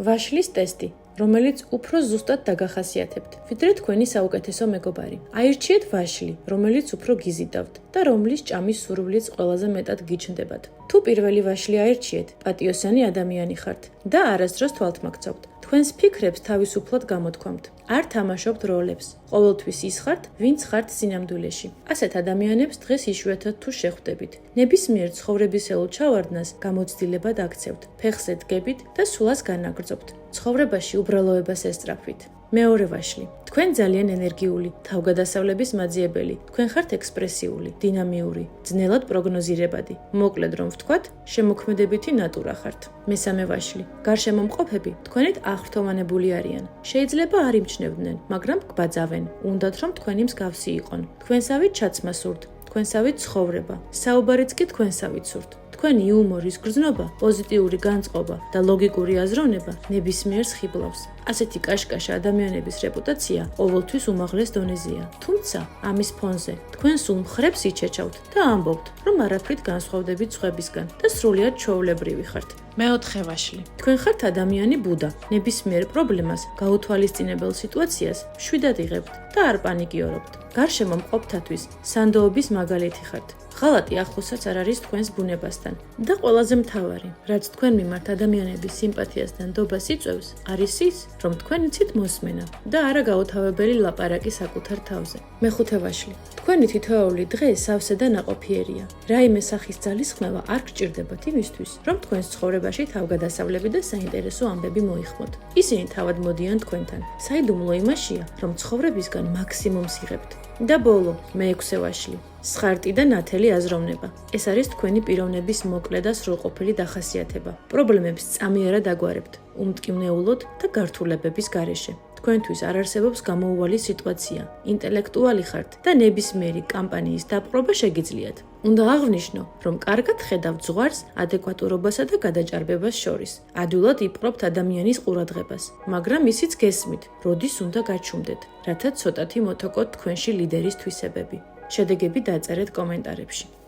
ვაშლის ტესტი, რომელიც უფრო ზუსტად დაგახასიათებთ, ვიდრე თქვენი საუკეთესო მეგობარი. აირჩიეთ ვაშლი, რომელიც უფრო გიზიდავთ და რომლის ჭამის სურვილიც ყველაზე მეტად გიჩნდებათ. თუ პირველი ვაშლი აირჩიეთ, პატიოსანი ადამიანი ხართ და არასდროს თვალთმაქცევთ. თქვენს ფიქრებს თავისუფლად გამოთქვამთ. არ თამაშობთ როლებს. ყოველთვის ის ხართ, ვინც ხართ სინამდვილეში. ასეთ ადამიანებს დღეს იშვიათად თუ შეხვდებით. ნებისმიერ ცხოვრებისეულ ჩავარდნას გამოცდილებად აქცევთ. ფეხზე დგებით და სულას განაგრძობთ. ცხოვრებაში უბრალოებას ესწრაფვით. მეორე ვაშლი. თქვენ ძალიან ენერგიული, თავგადასავლების მაძიებელი, თქვენ ხართ ექსპრესიული, დინამიური, ძნელად პროგნოზირებადი. მოკლედ რომ ვთქვათ, შემოქმედებითი ნატურა ხართ. მესამე ვაშლი. გარშემო მყოფები თქვენით აღრთოვანებული არიან. შეიძლება არ იმჩნევდნენ, მაგრამ გბაძავენ. უნდათ რომ თქვენი მსგავსი იყონ. თქვენსავით ჩაცმა სურთ, თქვენსავით ცხოვრება. საუბარიც კი თქვენსავით სურთ. თქვენი იუმორის გრძნობა, პოზიტიური განწყობა და ლოგიკური აზროვნება ნებისმიერს ხიბლავს. ასეთი კაშკაშა ადამიანების რეპუტაცია ყოველთვის უმაღლეს დონეზეა. თუმცა, ამის ფონზე თქვენ სულ მხრებს იჩეჩავთ და ამბობთ, რომ არაფრით განსხვავდებით სხვებისგან და სრულიად ჩვეულებრივი ხართ. მეოთხე ვაშლი. თქვენ ხართ ადამიანი ბუდა. ნებისმიერ პრობლემას, გაუთვალისწინებელ სიტუაციას მშვიდად იღებთ და არ პანიკიორობთ. გარშემო მყოფთათვის სანდოობის მაგალითი ხართ. ღალატი ახლოსაც არ არის თქვენს ბუნებასთან და ყველაზე მთავარი, რაც თქვენ მიმართ ადამიანების სიმპათიას და ნდობას იწვევს, არის ის, რომ თქვენ იცით მოსმენა და არა გაუთავებელი ლაპარაკი საკუთარ თავზე. მეხუთე ვაშლი. თქვენი თითოეული დღე სავსე და ნაყოფიერია. რაიმე სახის ძალისხმევა არ გჭირდებათ იმისთვის, რომ თქვენს ცხოვრებაში თავგადასავლები და საინტერესო ამბები მოიხმოთ. ისინი თავად მოდიან თქვენთან. საიდუმლო იმაშია, რომ ცხოვრებისგან მაქსიმუმს იღებთ. და ბოლო, მეექვსე ვაშლი. სხარტი და ნათელი აზროვნება. ეს არის თქვენი პიროვნების მოკლე და სრულყოფილი დახასიათება. პრობლემებს წამიერად აგვარებთ, უმტკივნეულოდ და გართულებების გარეშე. თქვენთვის არ არსებობს გამოუვალი სიტუაცია. ინტელექტუალი ხართ და ნებისმიერი კამპანიის დაპყრობა შეგიძლიათ. უნდა აღვნიშნო, რომ კარგად ხედავთ ზღვარს ადეკვატურობასა და გადაჭარბებას შორის. ადვილად იპყრობთ ადამიანის ყურადღებას, მაგრამ ისიც გესმით, როდის უნდა გაჩუმდეთ, რათა ცოტათი მოტოკოთ თქვენში ლიდერის თვისებები. შედეგები დაწერეთ კომენტარებში.